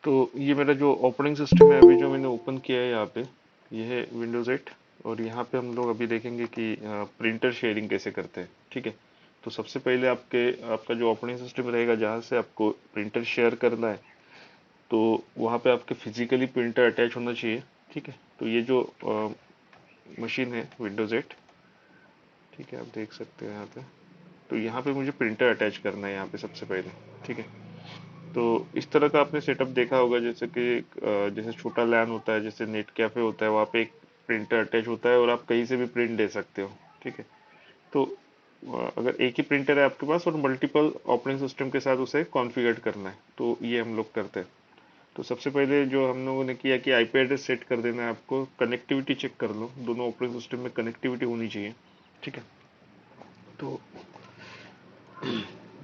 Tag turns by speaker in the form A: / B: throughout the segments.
A: तो ये मेरा जो ऑपरेटिंग सिस्टम है अभी जो मैंने ओपन किया है यहाँ पे, ये है विंडोज़ 8। और यहाँ पे हम लोग अभी देखेंगे कि प्रिंटर शेयरिंग कैसे करते हैं। ठीक है। तो सबसे पहले आपका जो ऑपरेटिंग सिस्टम रहेगा जहाँ से आपको प्रिंटर शेयर करना है, तो वहाँ पे आपके फिजिकली प्रिंटर अटैच होना चाहिए। ठीक है। तो ये जो मशीन है विंडोज़ 8, ठीक है, आप देख सकते हैं यहाँ पे। तो यहाँ पे मुझे प्रिंटर अटैच करना है यहाँ पे सबसे पहले। ठीक है। तो इस तरह का आपने सेटअप देखा होगा, जैसे कि जैसे छोटा लैन होता है, जैसे नेट कैफे होता है, वहाँ पे एक प्रिंटर अटैच होता है और आप कहीं से भी प्रिंट दे सकते हो। ठीक है। तो अगर एक ही प्रिंटर है आपके पास और मल्टीपल ऑपरेटिंग सिस्टम के साथ उसे कॉन्फ़िगर करना है, तो ये हम लोग करते हैं। तो सबसे पहले जो हम लोगों ने किया कि आईपी एड्रेस सेट कर देना है आपको, कनेक्टिविटी चेक कर लो, दोनों ऑपरेटिंग सिस्टम में कनेक्टिविटी होनी चाहिए। ठीक है। तो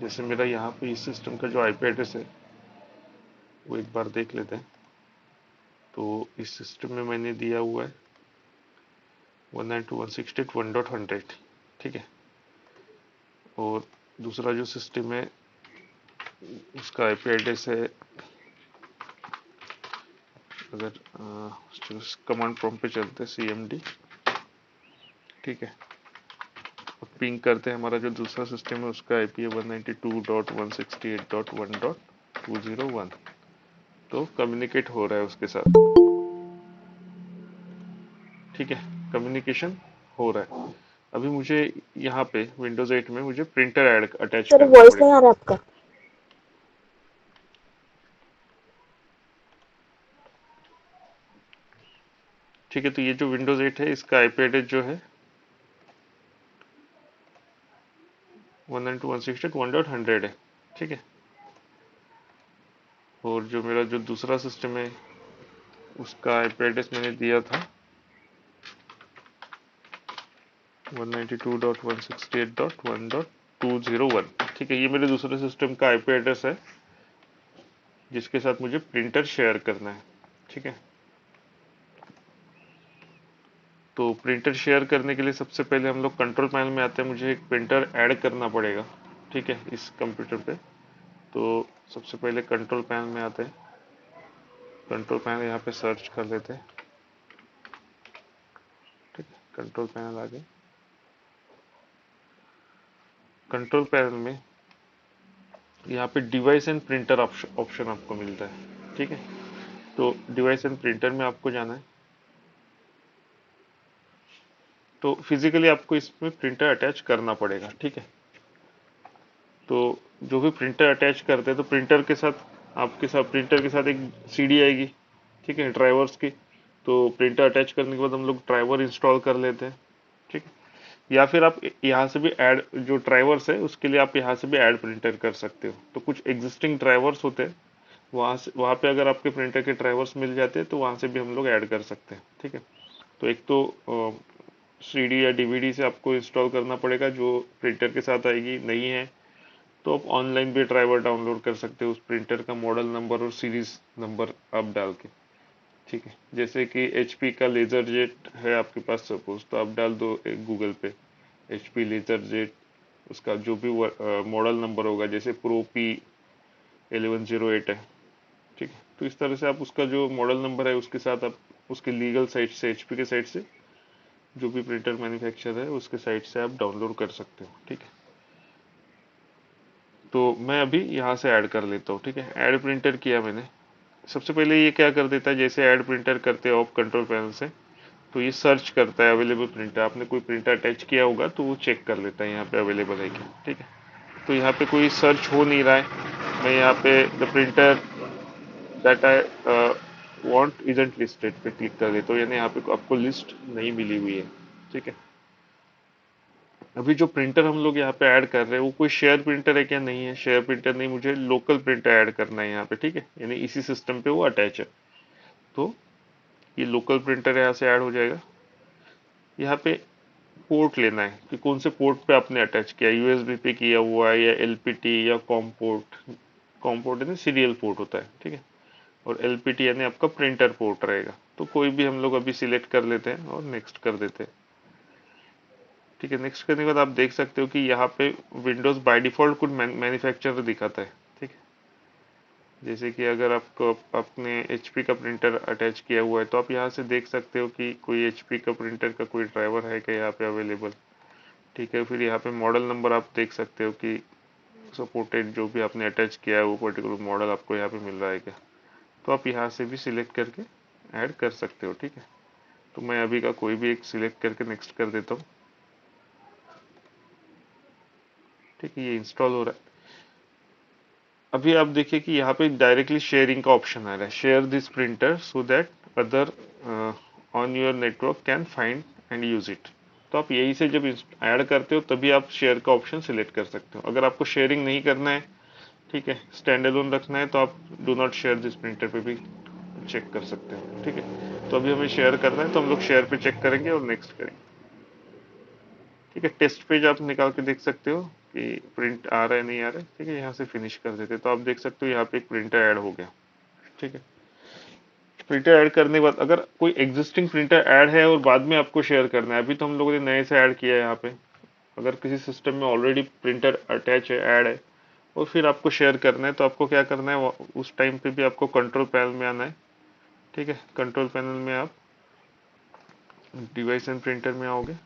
A: जैसे मेरा यहाँ पे इस सिस्टम का जो आईपी एड्रेस है वो एक बार देख लेते हैं। तो इस सिस्टम में मैंने दिया हुआ है 192.168.1.100। ठीक है। और दूसरा जो सिस्टम है उसका आईपी एड्रेस है, अगर कमांड प्रॉम्प्ट पे चलते हैं CMD। ठीक है। और पिंग करते हैं, हमारा जो दूसरा सिस्टम है उसका आईपी है 192.168.1.201। तो कम्युनिकेट हो रहा है उसके साथ। ठीक है। कम्युनिकेशन हो रहा है। अभी मुझे यहाँ पे विंडोज 8 में मुझे प्रिंटर ऐड अटैच
B: सर
A: करना
B: वॉइस नहीं
A: पड़ेगा।
B: आ रहा आपका।
A: ठीक है। तो ये जो विंडोज 8 है इसका आईपी एड्रेस जो है 192.168.1.100 है। ठीक है। और जो मेरा जो दूसरा सिस्टम है उसका आईपी एड्रेस मैंने दिया था 192.168.1.201। ठीक है। ये मेरे दूसरे सिस्टम का आईपी एड्रेस है जिसके साथ मुझे प्रिंटर शेयर करना है। ठीक है। तो प्रिंटर शेयर करने के लिए सबसे पहले हम लोग कंट्रोल पैनल में आते हैं, मुझे एक प्रिंटर ऐड करना पड़ेगा। ठीक है। इस कंप्यूटर पे। तो सबसे पहले कंट्रोल पैनल में आते हैं, कंट्रोल पैनल यहाँ पे सर्च कर लेते हैं। ठीक है। कंट्रोल पैनल आ गए। कंट्रोल पैनल में यहाँ पे डिवाइस एंड प्रिंटर ऑप्शन आपको मिलता है। ठीक है। तो डिवाइस एंड प्रिंटर में आपको जाना है। तो फिजिकली आपको इसमें प्रिंटर अटैच करना पड़ेगा। ठीक है। तो जो भी प्रिंटर अटैच करते हैं तो प्रिंटर के साथ आपके साथ प्रिंटर के साथ एक सीडी आएगी। ठीक है। ड्राइवर्स की। तो प्रिंटर अटैच करने के बाद हम लोग ड्राइवर इंस्टॉल कर लेते हैं। ठीक है। या फिर आप यहाँ से भी ऐड, जो ड्राइवर्स है उसके लिए आप यहाँ से भी ऐड प्रिंटर कर सकते हो। तो कुछ एग्जिस्टिंग ड्राइवर्स होते हैं, वहाँ पे अगर आपके प्रिंटर के ड्राइवर्स मिल जाते हैं तो वहाँ से भी हम लोग ऐड कर सकते हैं। ठीक है। तो एक तो सीडी या डीवीडी से आपको इंस्टॉल करना पड़ेगा जो प्रिंटर के साथ आएगी, नहीं है तो आप ऑनलाइन भी ड्राइवर डाउनलोड कर सकते हो उस प्रिंटर का मॉडल नंबर और सीरीज नंबर आप डाल के। ठीक है। जैसे कि एचपी का लेजर जेट है आपके पास सपोज, तो आप डाल दो एक गूगल पे एचपी लेजर जेट, उसका जो भी मॉडल नंबर होगा, जैसे प्रो P1108 है। ठीक है। तो इस तरह से आप उसका जो मॉडल नंबर है उसके साथ आप उसके लीगल साइट से, एचपी के साइट से, जो भी प्रिंटर मैन्युफैक्चरर है उसके साइट से आप डाउनलोड कर सकते हो। ठीक है। तो मैं अभी यहाँ से ऐड कर लेता हूँ। ठीक है। ऐड प्रिंटर किया मैंने। सबसे पहले ये क्या कर देता है, जैसे ऐड प्रिंटर करते हो आप कंट्रोल पैनल से, तो ये सर्च करता है अवेलेबल प्रिंटर, आपने कोई प्रिंटर अटैच किया होगा तो वो चेक कर लेता है यहाँ पे अवेलेबल है क्या। ठीक है। तो यहाँ पे कोई सर्च हो नहीं रहा है, मैं यहाँ पे the printer that I want isn't listed पे क्लिक कर देता हूँ, यानी यहाँ पे आपको लिस्ट नहीं मिली हुई है। ठीक है। अभी जो प्रिंटर हम लोग यहाँ पे ऐड कर रहे हैं वो कोई शेयर प्रिंटर है क्या, नहीं है, शेयर प्रिंटर नहीं, मुझे लोकल प्रिंटर ऐड करना है यहाँ पे। ठीक है। यानी इसी सिस्टम पे वो अटैच है। तो ये लोकल प्रिंटर यहाँ से ऐड हो जाएगा। यहाँ पे पोर्ट लेना है कि कौन से पोर्ट पे आपने अटैच किया, यूएसबी पे किया हुआ है या एलपीटी या कॉम पोर्ट। कॉम पोर्ट यानी सीरियल पोर्ट होता है। ठीक है। और एलपीटी यानी आपका प्रिंटर पोर्ट रहेगा। तो कोई भी हम लोग अभी सिलेक्ट कर लेते हैं और नेक्स्ट कर देते हैं। ठीक है। नेक्स्ट करने के बाद आप देख सकते हो कि यहाँ पे विंडोज बाय डिफॉल्ट कुछ मैन्युफैक्चरर दिखाता है। ठीक है। जैसे कि अगर आपको अपने एचपी का प्रिंटर अटैच किया हुआ है तो आप यहाँ से देख सकते हो कि कोई एचपी का प्रिंटर का कोई ड्राइवर है क्या यहाँ पे अवेलेबल। ठीक है, फिर यहाँ पे मॉडल नंबर आप देख सकते हो कि सपोर्टेड जो भी आपने अटैच किया है वो पर्टिकुलर मॉडल आपको यहाँ पे मिल रहा है क्या। तो आप यहाँ से भी सिलेक्ट करके ऐड कर सकते हो। ठीक है, तो मैं अभी का कोई भी एक सिलेक्ट करके नेक्स्ट कर देता हूँ। ठीक है, ये इंस्टॉल हो रहा है। अभी आप देखिए कि यहाँ पे डायरेक्टली शेयरिंग का ऑप्शन आ रहा है, share this printer so that other on your network can find and use it. तो आप यही से जब ऐड करते हो तभी आप शेयर का ऑप्शन सिलेक्ट कर सकते हो। अगर आपको शेयरिंग नहीं करना है, ठीक है, स्टैंड अलोन रखना है, तो आप do not share this printer पे भी चेक कर सकते हो। ठीक है, तो अभी हमें शेयर करना है तो हम लोग शेयर पे चेक करेंगे और नेक्स्ट करेंगे। ठीक है, टेस्ट पेज आप निकाल के देख सकते हो कि प्रिंट आ रहा है नहीं आ रहा है। ठीक है, यहाँ से फिनिश कर देते तो आप देख सकते हो यहाँ पे एक प्रिंटर ऐड हो गया। ठीक है, प्रिंटर ऐड करने के बाद अगर कोई एग्जिस्टिंग प्रिंटर ऐड है और बाद में आपको शेयर करना है, अभी तो हम लोगों ने नए से ऐड किया है यहाँ पे। अगर किसी सिस्टम में ऑलरेडी प्रिंटर अटैच है, ऐड है, और फिर आपको शेयर करना है तो आपको क्या करना है, उस टाइम पे भी आपको कंट्रोल पैनल में आना है। ठीक है, कंट्रोल पैनल में आप डिवाइस एंड प्रिंटर में आओगे,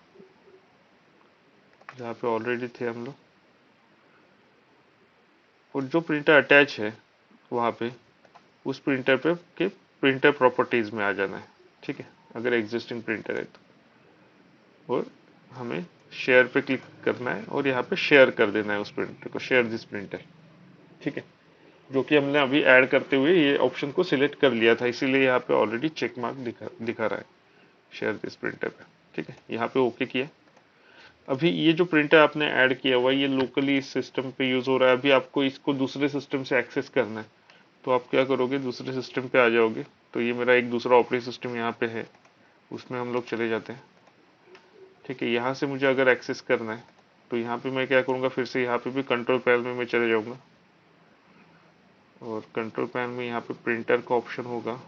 A: जहाँ पे ऑलरेडी थे हम लोग, और जो प्रिंटर अटैच है वहाँ पे उस प्रिंटर पे के प्रिंटर प्रॉपर्टीज में आ जाना है। ठीक है, अगर एग्जिस्टिंग प्रिंटर है तो, और हमें शेयर पे क्लिक करना है और यहाँ पे शेयर कर देना है उस प्रिंटर को, शेयर दिस प्रिंटर। ठीक है, जो कि हमने अभी ऐड करते हुए ये ऑप्शन को सिलेक्ट कर लिया था, इसीलिए यहाँ पे ऑलरेडी चेक मार्क दिखा रहा है शेयर दिस प्रिंटर पे। ठीक है, यहाँ पे ओके किया। अभी ये जो प्रिंटर आपने ऐड किया हुआ है ये लोकली इस सिस्टम पे यूज हो रहा है। अभी आपको इसको दूसरे सिस्टम से एक्सेस करना है तो आप क्या करोगे, दूसरे सिस्टम पे आ जाओगे। तो ये मेरा एक दूसरा ऑपरेटिंग सिस्टम यहाँ पे है, उसमें हम लोग चले जाते हैं। ठीक है, यहाँ से मुझे अगर एक्सेस करना है तो यहाँ पे मैं क्या करूँगा, फिर से यहाँ पे भी कंट्रोल पैनल में मैं चले जाऊँगा, और कंट्रोल पैनल में यहाँ पे प्रिंटर का ऑप्शन होगा।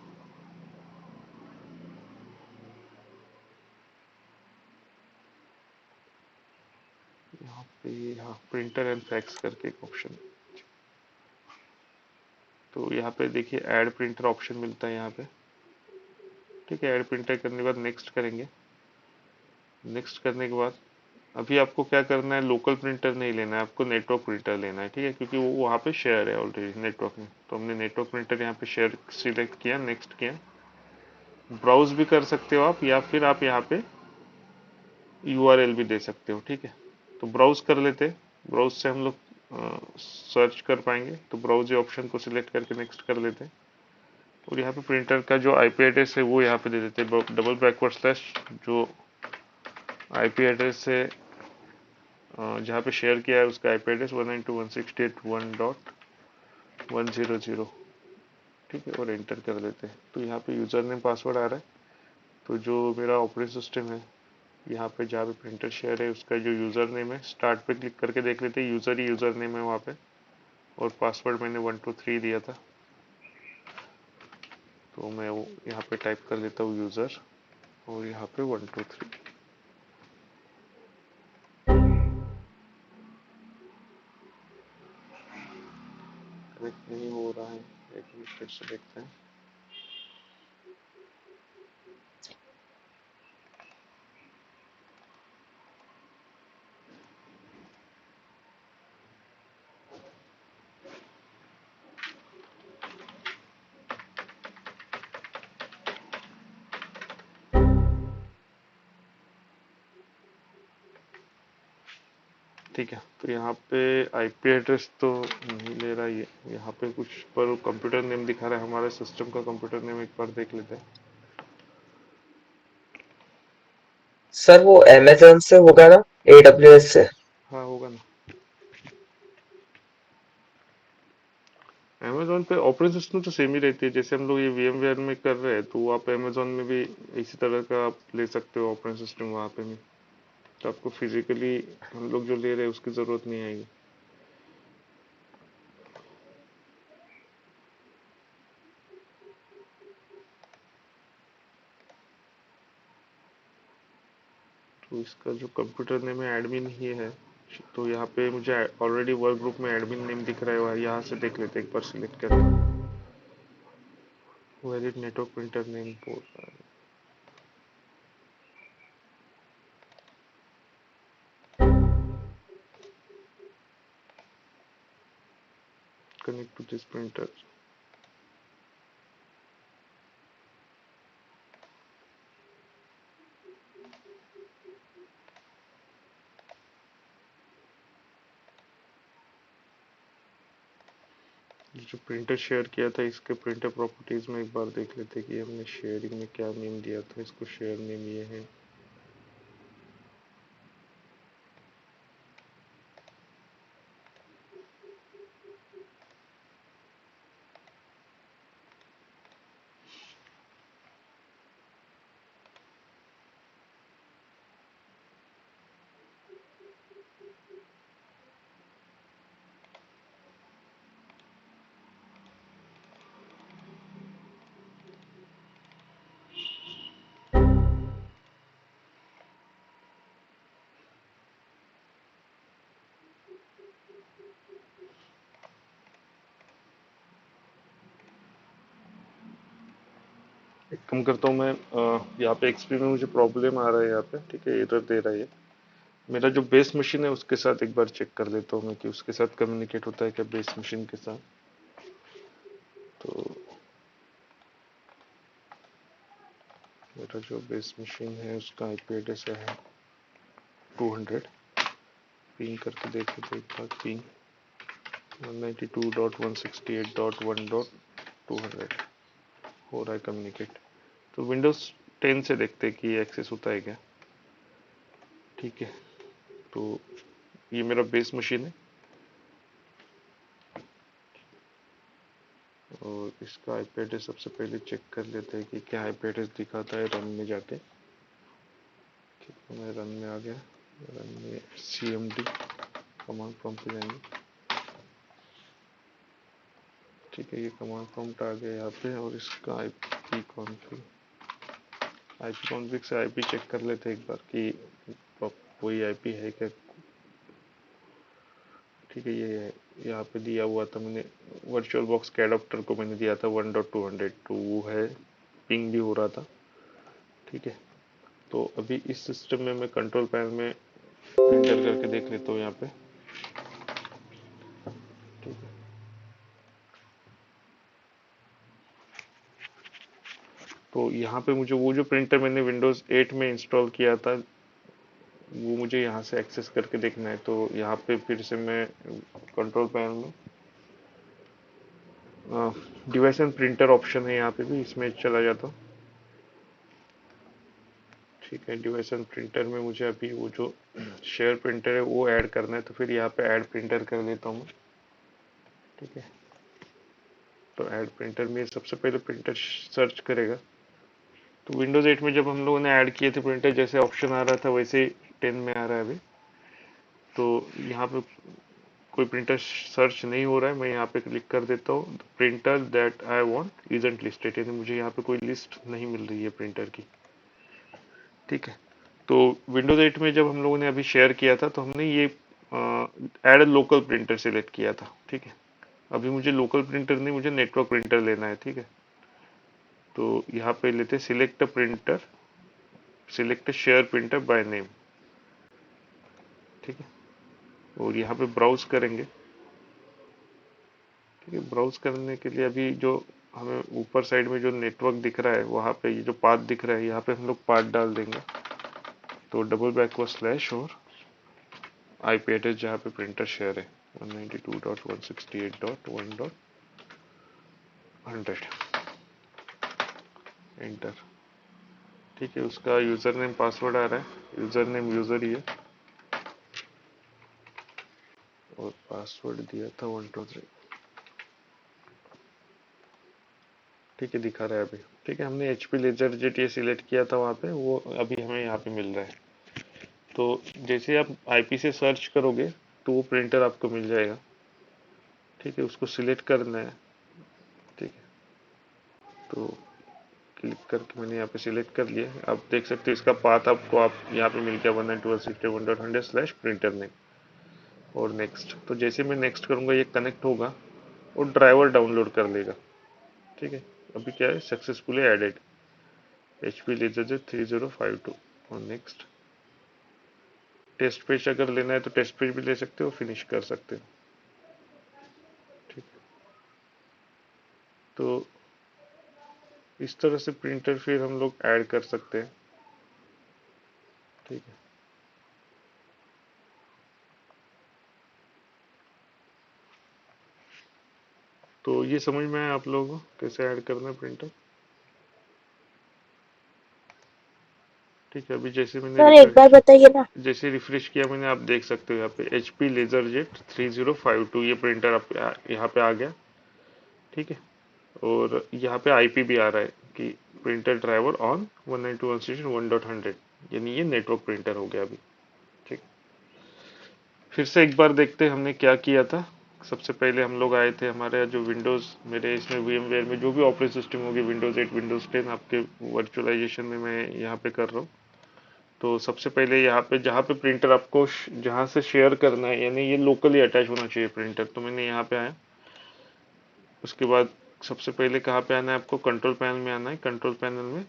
A: यहाँ पे यहाँ प्रिंटर एंड फैक्स करके एक ऑप्शन, तो यहाँ पे देखिए ऐड प्रिंटर ऑप्शन मिलता है यहाँ पे। ठीक है, ऐड प्रिंटर करने के बाद नेक्स्ट करेंगे। नेक्स्ट करने के बाद अभी आपको क्या करना है, लोकल प्रिंटर नहीं लेना है, आपको नेटवर्क प्रिंटर लेना है। ठीक है, क्योंकि वो वहाँ पे शेयर है ऑलरेडी नेटवर्क में, तो हमने नेटवर्क प्रिंटर यहाँ पे शेयर सिलेक्ट किया, नेक्स्ट किया। ब्राउज भी कर सकते हो आप, या फिर आप यहाँ पे यूआरएल भी दे सकते हो। ठीक है, तो ब्राउज कर लेते, ब्राउज से हम लोग सर्च कर पाएंगे, तो ब्राउज ऑप्शन को सिलेक्ट करके नेक्स्ट कर लेते हैं। और यहाँ पे प्रिंटर का जो आईपी एड्रेस है वो यहाँ पे दे देते हैं, डबल बैकवर्ड स्लैश जो आईपी एड्रेस से जहाँ पे शेयर किया है उसका आईपी एड्रेस 192.168.1.100। ठीक है, और एंटर कर देते हैं। तो यहाँ पे यूजर नेम पासवर्ड आ रहा है, तो जो मेरा ऑपरेटिंग सिस्टम है यहाँ पे जहाँ पे प्रिंटर शेयर है उसका जो यूजर नेम है, स्टार्ट पे क्लिक करके देख लेते हैं, यूजर ही यूजर नेम है वहाँ पे, और पासवर्ड मैंने 123 दिया था, तो मैं वो यहाँ पे टाइप कर देता हूँ यूजर, और यहाँ पे 123। कनेक्ट नहीं हो रहा है, एक मिनट फिर से देखते हैं। ठीक है, तो यहाँ पे आईपी एड्रेस तो नहीं ले रहा है, यहाँ पे कुछ पर कंप्यूटर नेम दिखा रहा है, हमारे सिस्टम का कंप्यूटर नेम एक बार देख लेते हैं।
B: सर वो अमेजोन से होगा ना, AWS से।
A: हाँ होगा ना, अमेजोन पे ऑपरेटिंग सिस्टम तो सेम ही रहती है, जैसे हम लोग ये VMware में कर रहे हैं तो आप अमेजोन में भी इसी तरह का आप ले सकते हो ऑपरेटिंग सिस्टम वहाँ पे भी। तो आपको फिजिकली हम लोग जो ले रहे हैं उसकी ज़रूरत नहीं आएगी। तो इसका जो कंप्यूटर नेम है एडमिन ही है, तो यहाँ पे मुझे ऑलरेडी वर्क ग्रुप में एडमिन नेम दिख रहा है, यहाँ से देख लेते हैं एक बार सिलेक्ट करके। Valid network printer name port. Connect to this printer. जो प्रिंटर शेयर किया था इसके प्रिंटर प्रॉपर्टीज में एक बार देख लेते कि हमने शेयरिंग में क्या नेम दिया था। इसको शेयर नेम ये है। एक कम करता हूँ मैं, यहाँ पे एक्सपी में मुझे प्रॉब्लम आ रहा है यहाँ पे, ठीक है, एरर दे रहा है ये। मेरा जो बेस मशीन है उसके साथ एक बार चेक कर लेता हूँ मैं कि उसके साथ कम्युनिकेट होता है क्या बेस मशीन के साथ। तो मेरा जो बेस मशीन है उसका आईपी एड्रेस है 200। पिंग करके देख लेते एक बार। पिंग 192.168.1.200 हो रहा है कम्युनिकेट। तो विंडोज 10 से देखते हैं कि ये एक्सेस होता है क्या। ठीक है, तो ये मेरा बेस मशीन है और इसका आईपी एड्रेस सबसे पहले चेक कर लेते हैं कि क्या आईपी एड्रेस दिखाता है रन में जाके। ठीक है, मैं रन में आ गया। रन में cmd कमांड प्रॉम्प्ट पे जाएंगे। ठीक है, ये कमांड प्रॉम्प्ट आ गया यहाँ पे और इसका आईपी कॉन्फ़िग से आईपी चेक कर लेते हैं एक बार कि कोई आईपी है क्या। ठीक है, ये यहाँ पे दिया हुआ था मैंने, वर्चुअल बॉक्स के एडाप्टर को मैंने दिया था 1.200, तो वो है, पिंग भी हो रहा था। ठीक है, तो अभी इस सिस्टम में मैं कंट्रोल पैनल में एंटर करके देख लेता हूँ यहाँ पे। ठीक है, तो यहाँ पे मुझे वो जो प्रिंटर मैंने विंडोज 8 में इंस्टॉल किया था वो मुझे यहाँ से एक्सेस करके देखना है। तो यहाँ पे फिर से मैं कंट्रोल पैनल में डिवाइस एंड प्रिंटर ऑप्शन है, यहाँ पे भी इसमें चला जाता हूँ। ठीक है, डिवाइस एंड प्रिंटर में मुझे अभी वो जो शेयर प्रिंटर है वो ऐड करना है, तो फिर यहाँ पे ऐड प्रिंटर कर लेता हूँ मैं। ठीक है, तो ऐड प्रिंटर में सबसे पहले प्रिंटर सर्च करेगा। तो विंडोज 8 में जब हम लोगों ने ऐड किए थे प्रिंटर, जैसे ऑप्शन आ रहा था वैसे 10 में आ रहा है अभी। तो यहाँ पे कोई प्रिंटर सर्च नहीं हो रहा है, मैं यहाँ पे क्लिक कर देता हूँ। Printer that I want isn't listed, यानी मुझे यहाँ पे कोई लिस्ट नहीं मिल रही है प्रिंटर की। ठीक है, तो विंडोज 8 में जब हम लोगों ने अभी शेयर किया था तो हमने ये ऐड लोकल प्रिंटर सिलेक्ट किया था। ठीक है, अभी मुझे लोकल प्रिंटर नहीं, मुझे नेटवर्क प्रिंटर लेना है। ठीक है, तो यहाँ पे लेते select printer, select share printer by name. ठीक है, और यहाँ पे ब्राउज करेंगे। ठीक है, ब्राउज करने के लिए अभी जो हमें ऊपर साइड में जो नेटवर्क दिख रहा है वहाँ पे ये जो पाथ दिख रहा है यहाँ पे हम लोग पाथ डाल देंगे। तो डबल बैकवर्ड स्लैश और आईपी एड्रेस जहाँ पे प्रिंटर शेयर है 192.168.1.100, एंटर। ठीक है, उसका यूजर नेम पासवर्ड आ रहा है, यूजर नेम यूजर ही है और पासवर्ड दिया था 123। ठीक है, दिखा रहा है अभी। ठीक है, हमने HP लेजर जेट ये सिलेक्ट किया था वहाँ पे, वो अभी हमें यहाँ पे मिल रहा है। तो जैसे आप आईपी से सर्च करोगे तो वो प्रिंटर आपको मिल जाएगा। ठीक है, उसको सिलेक्ट करना है। ठीक है, तो क्लिक करके मैंने यहाँ पे सिलेक्ट कर लिया। आप देख सकते हैं इसका पाथ आपको आप यहाँ पे मिल गया 192.168.100 प्रिंटर नेम और नेक्स्ट। तो जैसे मैं नेक्स्ट करूँगा ये कनेक्ट होगा और ड्राइवर डाउनलोड कर लेगा। ठीक है, अभी क्या है, सक्सेसफुली एडेड HP LaserJet 3052 और नेक्स्ट। टेस्ट पेज अगर लेना है तो टेस्ट पेज भी ले सकते हो, फिनिश कर सकते हो। ठीक, तो इस तरह से प्रिंटर फिर हम लोग ऐड कर सकते हैं। ठीक है, तो ये समझ में आया आप लोगों को कैसे ऐड करना है प्रिंटर। ठीक है, अभी जैसे मैंने
C: सर एक बार बताइए ना।
A: जैसे रिफ्रेश किया मैंने, आप देख सकते हो यहाँ पे HP LaserJet 3052 ये प्रिंटर आप यहाँ पे आ गया। ठीक है, और यहाँ पे IP भी आ रहा है कि प्रिंटर ड्राइवर ऑन 192.1.100, यानी ये नेटवर्क प्रिंटर हो गया अभी। ठीक, फिर से एक बार देखते हैं हमने क्या किया था। सबसे पहले हम लोग आए थे हमारे जो विंडोज़, मेरे इसमें VMware में जो भी ऑपरेटिंग सिस्टम होगी, विंडोज़ 8 विंडोज़ 10 आपके वर्चुअलाइजेशन में मैं यहाँ पे कर रहा हूँ। तो सबसे पहले यहाँ पे जहाँ पे प्रिंटर आपको जहाँ से शेयर करना है, यानी ये लोकली अटैच होना चाहिए प्रिंटर, तो मैंने यहाँ पे आया। उसके बाद सबसे पहले कहाँ पे आना है आपको, कंट्रोल पैनल में आना है, कंट्रोल पैनल में।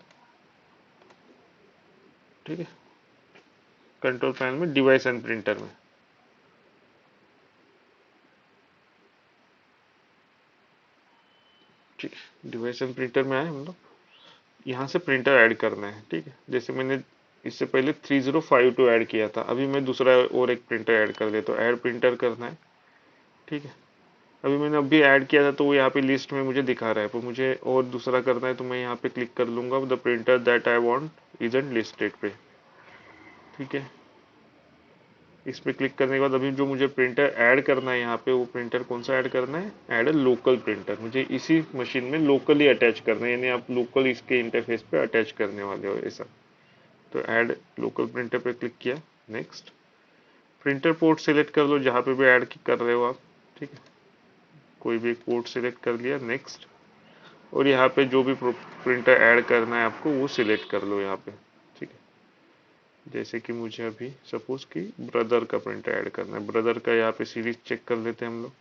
A: ठीक है, कंट्रोल पैनल में डिवाइस एंड प्रिंटर में। ठीक है, डिवाइस एंड प्रिंटर में आए हम लोग। यहाँ से प्रिंटर ऐड करना है। ठीक है, जैसे मैंने इससे पहले 3052 ऐड किया था, अभी मैं दूसरा और एक प्रिंटर ऐड कर देता हूँ। ऐड प्रिंटर करना है। ठीक है, अभी मैंने अभी ऐड किया था तो वो यहाँ पे लिस्ट में मुझे दिखा रहा है, पर मुझे और दूसरा करना है तो मैं यहाँ पे क्लिक कर लूंगा, the printer that I want isn't listed पे। ठीक है, इस पे क्लिक करने के बाद अभी जो मुझे प्रिंटर ऐड करना है यहाँ पे, वो प्रिंटर कौन सा ऐड करना है, ऐड अ लोकल प्रिंटर। मुझे इसी मशीन में लोकली अटैच करना है, यानी आप लोकल इसके इंटरफेस पे अटैच करने वाले हो ऐसा। तो ऐड लोकल प्रिंटर पे क्लिक किया, नेक्स्ट। प्रिंटर पोर्ट सिलेक्ट कर लो जहाँ पे भी ऐड कर रहे हो आप। ठीक है, कोई भी एक पोर्ट सिलेक्ट कर लिया, नेक्स्ट। और यहाँ पे जो भी प्रिंटर ऐड करना है आपको वो सिलेक्ट कर लो यहाँ पे। ठीक है, जैसे कि मुझे अभी सपोज कि ब्रदर का प्रिंटर ऐड करना है, ब्रदर का यहाँ पे सीरीज चेक कर लेते हैं हम लोग।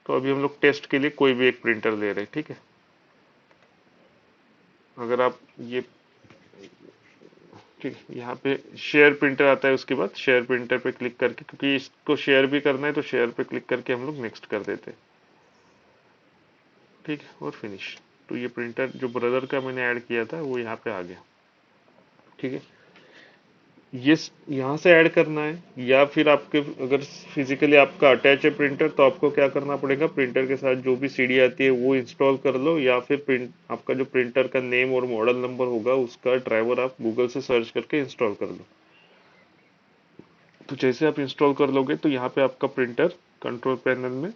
A: तो अभी हम लोग टेस्ट के लिए कोई भी एक प्रिंटर ले रहे हैं। ठीक है, अगर आप ये, ठीक है, यहाँ पे शेयर प्रिंटर आता है, उसके बाद शेयर प्रिंटर पे क्लिक करके, क्योंकि इसको शेयर भी करना है तो शेयर पे क्लिक करके हम लोग नेक्स्ट कर देते हैं। ठीक है, और फिनिश। तो ये प्रिंटर जो ब्रदर का मैंने ऐड किया था वो यहाँ पे आ गया। ठीक है, ये यहाँ से ऐड करना है, या फिर आपके अगर फिजिकली आपका अटैच है प्रिंटर तो आपको क्या करना पड़ेगा, प्रिंटर के साथ जो भी सीडी आती है वो इंस्टॉल कर लो, या फिर प्रिंट आपका जो प्रिंटर का नेम और मॉडल नंबर होगा उसका ड्राइवर आप गूगल से सर्च करके इंस्टॉल कर लो। तो जैसे आप इंस्टॉल कर लोगे तो यहाँ पे आपका प्रिंटर कंट्रोल पैनल में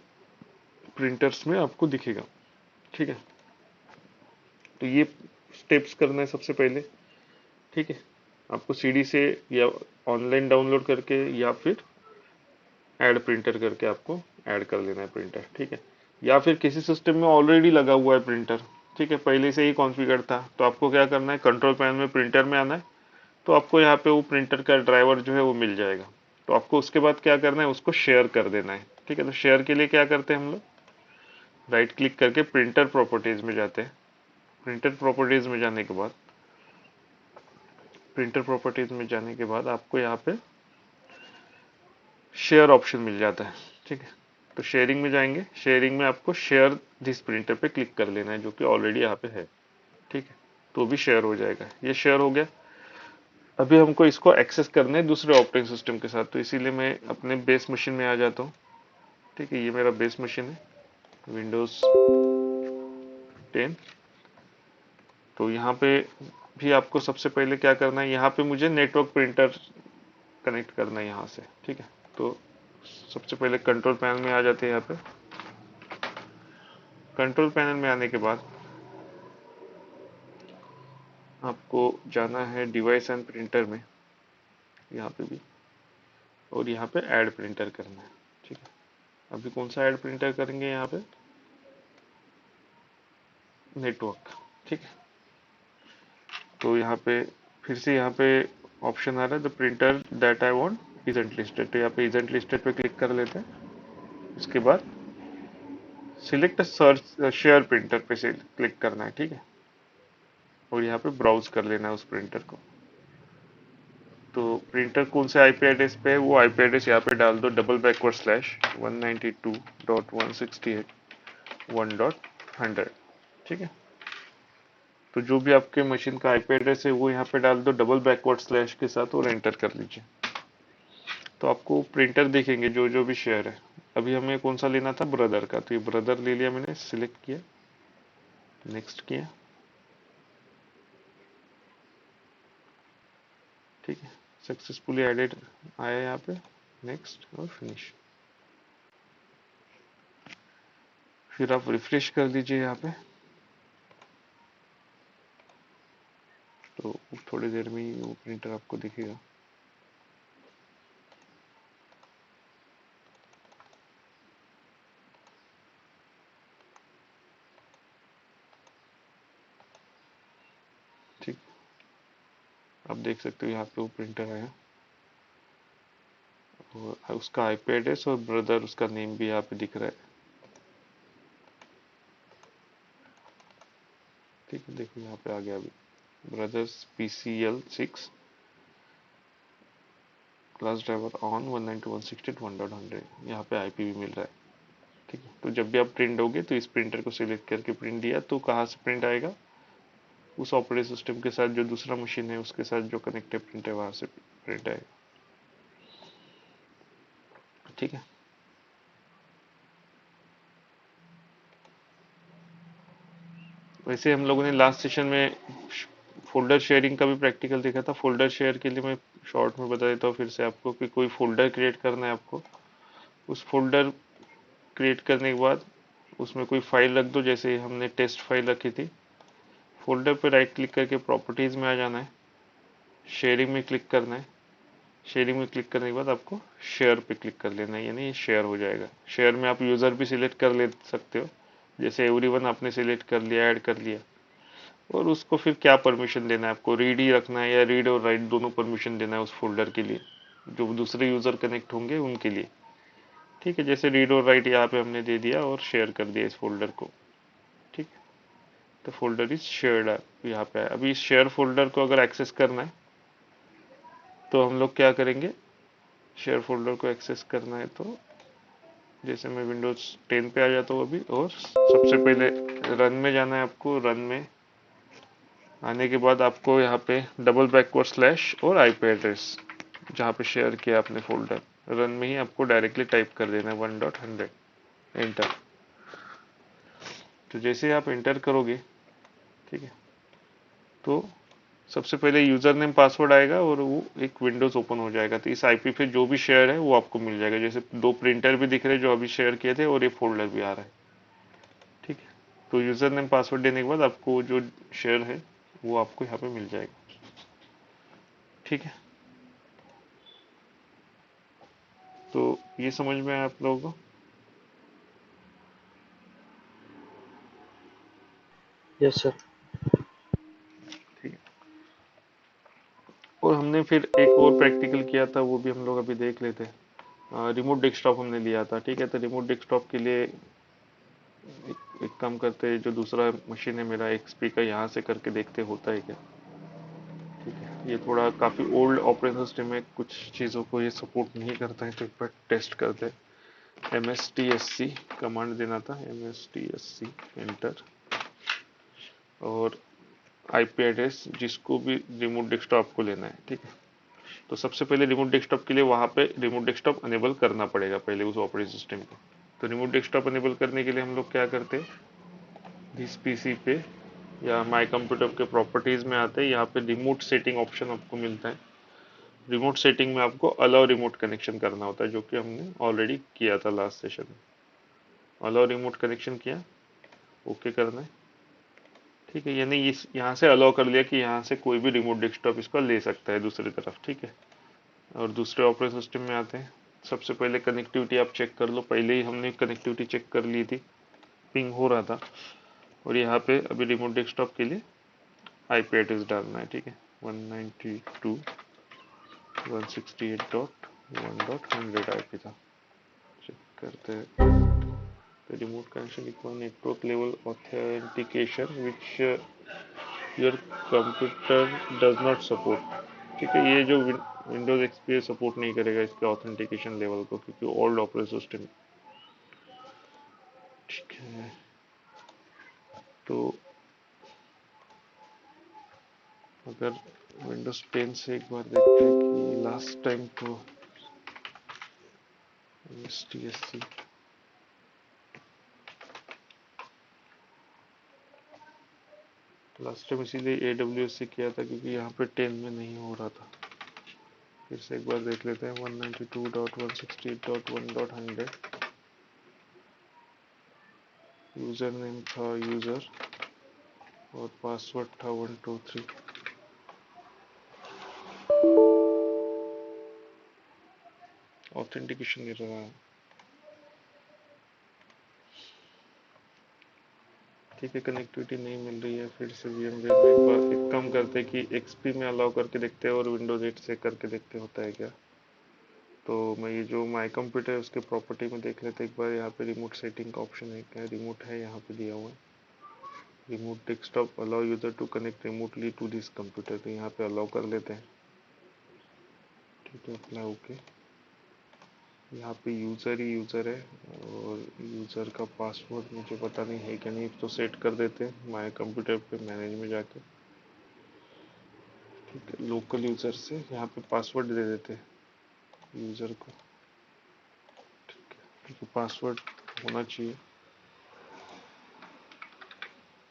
A: प्रिंटर्स में आपको दिखेगा। ठीक है, तो ये स्टेप्स करना है सबसे पहले। ठीक है, आपको सीडी से या ऑनलाइन डाउनलोड करके या फिर ऐड प्रिंटर करके आपको ऐड कर लेना है प्रिंटर। ठीक है, या फिर किसी सिस्टम में ऑलरेडी लगा हुआ है प्रिंटर, ठीक है, पहले से ही कॉन्फ़िगर था, तो आपको क्या करना है, कंट्रोल पैनल में प्रिंटर में आना है। तो आपको यहाँ पे वो प्रिंटर का ड्राइवर जो है वो मिल जाएगा। तो आपको उसके बाद क्या करना है, उसको शेयर कर देना है। ठीक है, तो शेयर के लिए क्या करते हैं हम लोग, राइट क्लिक करके प्रिंटर प्रॉपर्टीज में जाते हैं। प्रिंटर प्रॉपर्टीज में जाने के बाद, प्रिंटर प्रॉपर्टीज में जाने के बाद आपको यहाँ पे शेयर ऑप्शन मिल जाता है। ठीक है, तो शेयरिंग में जाएंगे, शेयरिंग में आपको शेयर दिस प्रिंटर पे क्लिक कर लेना है जो कि ऑलरेडी यहाँ पे है। ठीक है, तो भी शेयर हो जाएगा, ये शेयर हो गया। अभी हमको इसको एक्सेस करना है दूसरे ऑपरेटिंग सिस्टम के साथ, तो इसीलिए मैं अपने बेस मशीन में आ जाता हूँ। ठीक है, ये मेरा बेस मशीन है, विंडोज 10। तो यहाँ पे भी आपको सबसे पहले क्या करना है, यहाँ पे मुझे नेटवर्क प्रिंटर कनेक्ट करना है यहाँ से। ठीक है, तो सबसे पहले कंट्रोल पैनल में आ जाते हैं। यहाँ पे कंट्रोल पैनल में आने के बाद आपको जाना है डिवाइस एंड प्रिंटर में, यहाँ पे भी, और यहाँ पे ऐड प्रिंटर करना है। ठीक है, अभी कौन सा ऐड प्रिंटर करेंगे, यहाँ पे नेटवर्क। ठीक है, तो यहाँ पे फिर से यहाँ पे ऑप्शन आ रहा है, the printer that I want isn't listed, तो यहाँ पे इजंट लिस्टेड पे क्लिक कर लेते हैं। उसके बाद सिलेक्ट सर्च शेयर प्रिंटर पे से क्लिक करना है, ठीक है, और यहाँ पे ब्राउज कर लेना है उस प्रिंटर को। तो प्रिंटर कौन से आईपी एड्रेस पे है, वो आईपी एड्रेस यहाँ पे डाल दो, $192.168.1.100, ठीक है। तो जो भी आपके मशीन का आईपी एड्रेस है वो यहाँ पे डाल दो डबल बैकवर्ड स्लैश के साथ और एंटर कर लीजिए। तो आपको प्रिंटर दिखेंगे जो जो भी शेयर है। अभी हमें कौन सा लेना था, ब्रदर का, तो ये ब्रदर ले लिया मैंने, सिलेक्ट किया, नेक्स्ट किया, ठीक है, सक्सेसफुली एडेड आया यहाँ पे, नेक्स्ट और फिनिश। फिर आप रिफ्रेश कर दीजिए यहाँ पे, तो थोड़ी देर में ही वो प्रिंटर आपको दिखेगा। ठीक, आप देख सकते हो यहाँ पे वो प्रिंटर आया और उसका आईपी एड्रेस और ब्रदर उसका नेम भी यहाँ पे दिख रहा है, ठीक है। देखो यहाँ पे आ गया अभी, brothers PCL6 class driver on 192.168.1.100, यहाँ पे आईपी भी मिल रहा है, ठीक है। तो जब भी आप प्रिंट दोगे तो इस प्रिंटर को सिलेक्ट करके प्रिंट दिया तो कहाँ से प्रिंट आएगा, उस ऑपरेटिंग सिस्टम के साथ जो दूसरा मशीन है उसके साथ जो कनेक्टेड प्रिंट है वहां से प्रिंट आएगा, ठीक है। वैसे हम लोगों ने लास्ट सेशन में फोल्डर शेयरिंग का भी प्रैक्टिकल देखा था। फोल्डर शेयर के लिए मैं शॉर्ट में बता देता हूँ फिर से आपको कि कोई फोल्डर क्रिएट करना है आपको। उस फोल्डर क्रिएट करने के बाद उसमें कोई फाइल रख दो, जैसे हमने टेस्ट फाइल रखी थी। फोल्डर पे राइट क्लिक करके प्रॉपर्टीज में आ जाना है, शेयरिंग में क्लिक करना है। शेयरिंग में क्लिक करने के बाद आपको शेयर पे क्लिक कर लेना है, यानी ये शेयर हो जाएगा। शेयर में आप यूज़र भी सिलेक्ट कर ले सकते हो, जैसे एवरीवन आपने सिलेक्ट कर लिया, ऐड कर लिया। और उसको फिर क्या परमिशन देना है आपको, रीड ही रखना है या रीड और राइट दोनों परमिशन देना है उस फोल्डर के लिए, जो दूसरे यूज़र कनेक्ट होंगे उनके लिए, ठीक है। जैसे रीड और राइट यहाँ पे हमने दे दिया और शेयर कर दिया इस फोल्डर को, ठीक। तो फोल्डर इज शेयर्ड यहाँ पे है। अभी इस शेयर फोल्डर को अगर एक्सेस करना है तो हम लोग क्या करेंगे, शेयर फोल्डर को एक्सेस करना है तो जैसे मैं विंडोज 10 पे आ जाता हूँ अभी, और सबसे पहले रन में जाना है आपको। रन में आने के बाद आपको यहाँ पे डबल बैकवर्ड स्लैश और आईपी एड्रेस जहाँ पे शेयर किया आपने फोल्डर, रन में ही आपको डायरेक्टली टाइप कर देना है 1.100, एंटर। तो जैसे आप एंटर करोगे, ठीक है, तो सबसे पहले यूजर नेम पासवर्ड आएगा और वो एक विंडोज ओपन हो जाएगा। तो इस आईपी पे जो भी शेयर है वो आपको मिल जाएगा, जैसे दो प्रिंटर भी दिख रहे हैं जो अभी शेयर किए थे और ये फोल्डर भी आ रहा है, ठीक है। तो यूजर नेम पासवर्ड देने के बाद आपको जो शेयर है वो आपको यहाँ पे मिल जाएगा, ठीक है। तो ये समझ में आया आप लोगों को?
B: Yes sir.
A: ठीक है। और हमने फिर एक और प्रैक्टिकल किया था, वो भी हम लोग अभी देख लेते हैं। रिमोट डेस्कटॉप हमने लिया था, ठीक है। तो रिमोट डेस्कटॉप के लिए एक काम करते हैं, जो दूसरा मशीन है मेरा एक्सपी का, यहाँ से करके देखते होता है क्या, ठीक है। ये थोड़ा काफ़ी ओल्ड ऑपरेटिंग सिस्टम है, कुछ चीज़ों को ये सपोर्ट नहीं करता है, तो एक बार टेस्ट करते हैं। MSTSC कमांड देना था, MSTSC एंटर, और आईपी एड्रेस जिसको भी रिमोट डेस्कटॉप को लेना है, ठीक है। तो सबसे पहले रिमोट डेस्कटॉप के लिए वहाँ पे रिमोट डेस्कटॉप अनेबल करना पड़ेगा पहले उस ऑपरेटिंग सिस्टम को। तो रिमोट डेस्कटॉप अनेबल करने के लिए हम लोग क्या करते हैं, दिस पीसी पे या माय कंप्यूटर के प्रॉपर्टीज में आते हैं, यहाँ पे रिमोट सेटिंग ऑप्शन आपको मिलता है। रिमोट सेटिंग में आपको अलाउ रिमोट कनेक्शन करना होता है, जो कि हमने ऑलरेडी किया था लास्ट सेशन में। अलाउ रिमोट कनेक्शन किया, ओके करना है, ठीक है। यानी इस यहाँ से अलाउ कर लिया कि यहाँ से कोई भी रिमोट डेस्कटॉप इसको ले सकता है दूसरी तरफ, ठीक है। और दूसरे ऑपरेटिंग सिस्टम में आते हैं। सबसे पहले कनेक्टिविटी आप चेक कर लो, पहले ही हमने कनेक्टिविटी चेक कर ली थी, पिंग हो रहा था। और यहाँ पे अभी रिमोट डेस्कटॉप के लिए आईपी एड्रेस डालना है, ठीक है, 192.168.1.100 आईपी था। चेक करते हैं, The remote connection requires network level authentication which your computer does not support. ठीक है, ये जो विंडोज एक्सपी सपोर्ट नहीं करेगा इसके ऑथेंटिकेशन लेवल को, क्योंकि ओल्ड ऑपरेटिंग सिस्टम। ठीक है, तो अगर विंडोज 10 से एक बार देखते हैं कि लास्ट टाइम तो STSC लास्ट टाइम इसीलिए AWS से किया था क्योंकि यहाँ पे 10 में नहीं हो रहा था। फिर से एक बार देख लेते हैं 192.168.1.100। यूजर नेम था यूजर और पासवर्ड था 123। ऑथेंटिकेशन नहीं रहा है। ठीक है, कनेक्टिविटी नहीं मिल रही है। फिर से VMware में एक बार एक काम करते हैं कि XP में अलाउ करके देखते हैं और विंडोज 8 से करके देखते होता है क्या। तो मैं ये जो माई कंप्यूटर है उसके प्रॉपर्टी में देख लेते एक बार। यहाँ पे रिमोट सेटिंग का ऑप्शन है क्या, रिमोट है यहाँ पे दिया हुआ है। Remote desktop allow user to connect remotely to this computer, तो यहाँ पे अलाउ कर लेते हैं। ठीक है, अप्लाई ओके। यहाँ पे यूजर ही यूजर है और यूजर का पासवर्ड मुझे पता नहीं है क्या नहीं, तो सेट कर देते हैं माई कंप्यूटर पे मैनेज में जाके। ठीक है, लोकल यूजर से यहाँ पे पासवर्ड दे देते हैं यूजर को। ठीक है, क्योंकि पासवर्ड होना चाहिए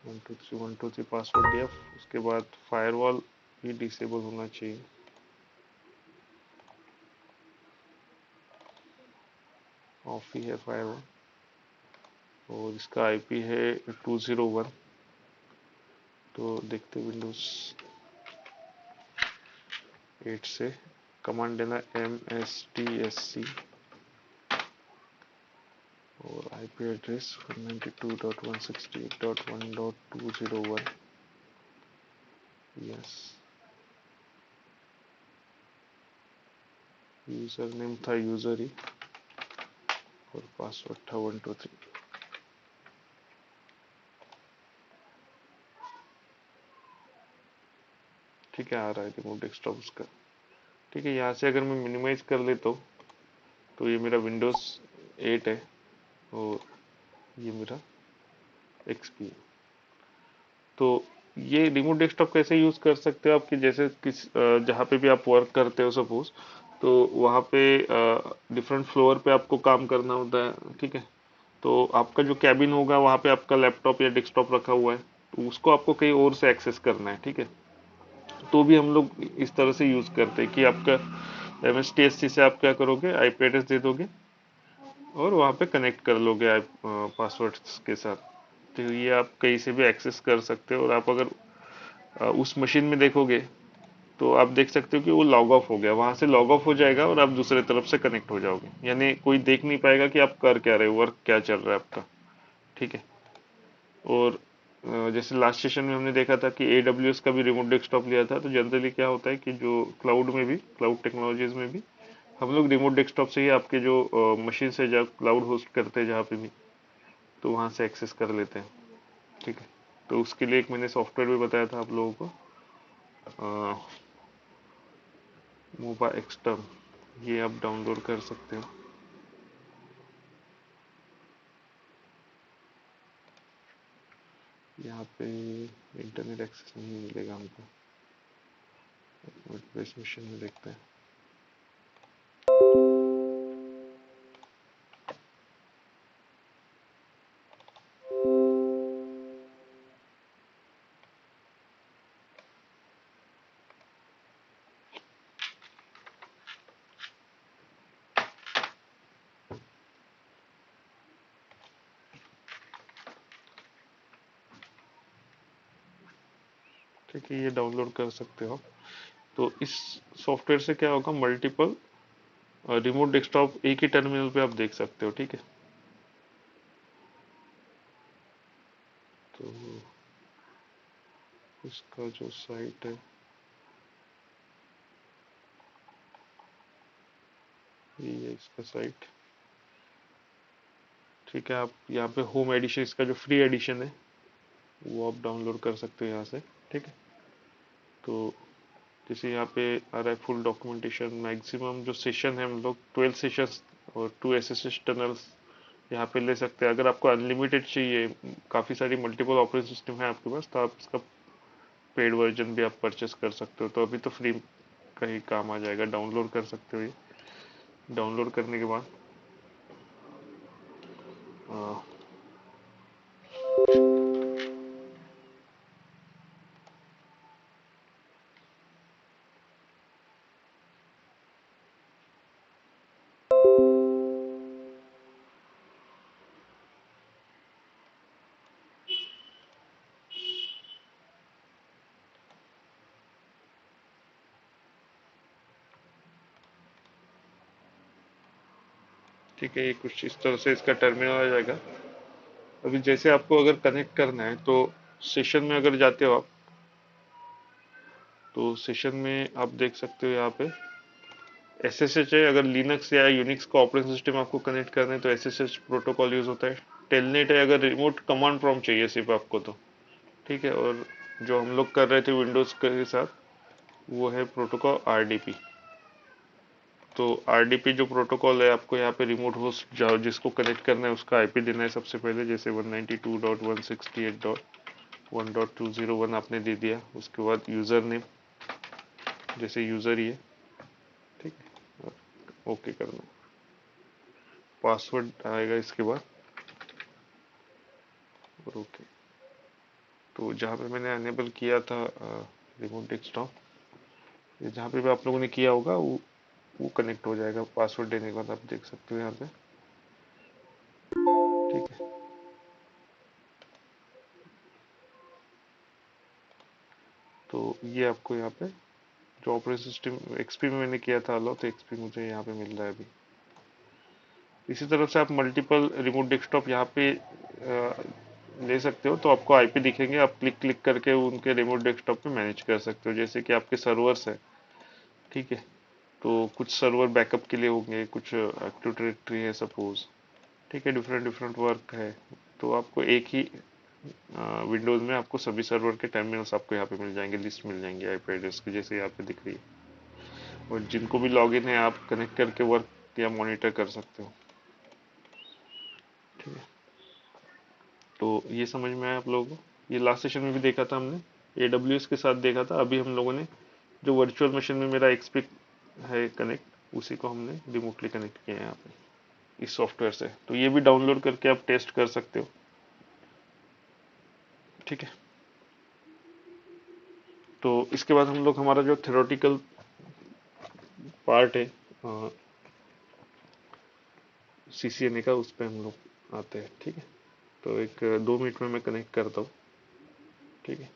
A: 123 पासवर्ड दिया। उसके बाद फायरवॉल भी डिसेबल होना चाहिए। ऑफ ही है फायरवॉल और इसका आईपी है 201। तो देखते विंडोज 8 से कमांड देना mstsc और IP address 192.168.1.201। Yes, user name था यूजर ही और पासवर्ड था 123। ठीक है, आ रहा है रिमोट डेस्कटॉप उसका। ठीक है, यहाँ से अगर मैं मिनिमाइज कर लेता हूँ तो ये मेरा विंडोज 8 है और ये मेरा XP है। तो ये रिमोट डेस्कटॉप कैसे यूज कर सकते हो आपके जैसे किस जहाँ पे भी आप वर्क करते हो सपोज, तो वहाँ पे डिफरेंट फ्लोर पे आपको काम करना होता है। ठीक है, तो आपका जो कैबिन होगा वहाँ पे आपका लैपटॉप या डेस्कटॉप रखा हुआ है, तो उसको आपको कहीं और से एक्सेस करना है। ठीक है, तो भी हम लोग इस तरह से यूज करते हैं कि आपका MSTSC से आप क्या करोगे, आईपी एड्रेस दे दोगे और वहाँ पे कनेक्ट कर लोगे आप पासवर्ड के साथ। तो ये आप कहीं से भी एक्सेस कर सकते हो। और आप अगर उस मशीन में देखोगे तो आप देख सकते हो कि वो लॉग ऑफ हो गया, वहां से लॉग ऑफ हो जाएगा और आप दूसरे तरफ से कनेक्ट हो जाओगे, यानी कोई देख नहीं पाएगा कि आप कर क्या रहे हो, वर्क क्या चल रहा है आपका। ठीक है, और जैसे लास्ट सेशन में हमने देखा था कि AWS का भी रिमोट डेस्कटॉप लिया था। तो जनरली क्या होता है कि जो क्लाउड में भी, क्लाउड टेक्नोलॉजीज में भी हम लोग रिमोट डेस्कटॉप से ही आपके जो मशीन से जब क्लाउड होस्ट करते हैं जहाँ पे भी, तो वहां से एक्सेस कर लेते हैं। ठीक है, तो उसके लिए एक मैंने सॉफ्टवेयर भी बताया था आप लोगों को, मोबा एक्सटर्म, ये आप डाउनलोड कर सकते हो। यहाँ पे इंटरनेट एक्सेस नहीं मिलेगा हमको, वर्डप्रेस मशीन में देखते हैं। ठीक है, ये डाउनलोड कर सकते हो। तो इस सॉफ्टवेयर से क्या होगा, मल्टीपल रिमोट डेस्कटॉप एक ही टर्मिनल पे आप देख सकते हो। ठीक है, तो इसका जो साइट है ये है, इसका साइट ठीक है, आप यहाँ पे होम एडिशन, इसका जो फ्री एडिशन है वो आप डाउनलोड कर सकते हो यहाँ से। ठीक है, तो जैसे यहाँ पे आ रहा है फुल डॉक्यूमेंटेशन, मैक्सिमम जो सेशन है हम लोग 12 सेशंस और 2 एसएसएस टनल्स यहाँ पे ले सकते हैं। अगर आपको अनलिमिटेड चाहिए, काफ़ी सारी मल्टीपल ऑपरेटिंग सिस्टम है आपके पास, तो आप इसका पेड वर्जन भी आप परचेस कर सकते हो। तो अभी तो फ्री का ही काम आ जाएगा, डाउनलोड कर सकते हो ये। डाउनलोड करने के बाद अ, ठीक है, ये कुछ इस तरह से इसका टर्मिनल आ जाएगा। अभी जैसे आपको अगर कनेक्ट करना है तो सेशन में अगर जाते हो आप, तो सेशन में आप देख सकते हो यहाँ पे एसएसएच है। अगर लिनक्स या यूनिक्स का ऑपरेटिंग सिस्टम आपको कनेक्ट करना है तो एसएसएच प्रोटोकॉल यूज होता है। टेलनेट है अगर रिमोट कमांड प्रॉम्प्ट चाहिए सिर्फ आपको तो। ठीक है, और जो हम लोग कर रहे थे विंडोज के साथ वो है प्रोटोकॉल आरडीपी। तो आरडीपी जो प्रोटोकॉल है, आपको यहाँ पे रिमोट होस्ट जाओ, जिसको कनेक्ट करना है उसका आईपी देना है सबसे पहले। जैसे 192.168.1.201 आपने दे दिया, उसके बाद यूजर नेम जैसे यूजर ही है। ठीक है, ओके करना, पासवर्ड आएगा इसके बाद, और ओके। तो जहाँ पे मैंने अनेबल किया था रिमोट डेस्कटॉप, जहाँ पे भी आप लोगों ने किया होगा वो कनेक्ट हो जाएगा पासवर्ड देने के बाद। आप देख सकते हो यहाँ पे। ठीक है, तो ये आपको यहाँ पे जो ऑपरेटिंग सिस्टम एक्सपी में मैंने किया था अलाउ, तो एक्सपी मुझे यहाँ पे मिल रहा है अभी। इसी तरह से आप मल्टीपल रिमोट डेस्कटॉप यहाँ पे ले सकते हो। तो आपको आईपी दिखेंगे, आप क्लिक क्लिक करके उनके रिमोट डेस्कटॉप पे मैनेज कर सकते हो। जैसे कि आपके सर्वर्स है, ठीक है, तो कुछ सर्वर बैकअप के लिए होंगे, कुछ एक्टिव डायरेक्टरी है सपोज। ठीक है, डिफरेंट डिफरेंट वर्क है। तो आपको एक ही विंडोज में आपको सभी सर्वर के टर्मिनल्स आपको यहाँ पे मिल जाएंगे, लिस्ट मिल जाएंगे आईपी एड्रेस की, जैसे यहाँ पे दिख रही है। और जिनको भी लॉगिन है आप कनेक्ट करके वर्क या मॉनिटर कर सकते हो। ठीक है, तो ये समझ में आया आप लोगों को। ये लास्ट सेशन में भी देखा था हमने, AWS के साथ देखा था। अभी हम लोगों ने जो वर्चुअल मशीन में मेरा एक्सपी है कनेक्ट, उसी को हमने रिमोटली कनेक्ट किया है यहाँ पे इस सॉफ्टवेयर से। तो ये भी डाउनलोड करके आप टेस्ट कर सकते हो। ठीक है, तो इसके बाद हम लोग हमारा जो थ्योरेटिकल पार्ट है CCNA का, उस पर हम लोग आते हैं। ठीक है, तो एक 2 मिनट में मैं कनेक्ट करता हूँ। ठीक है।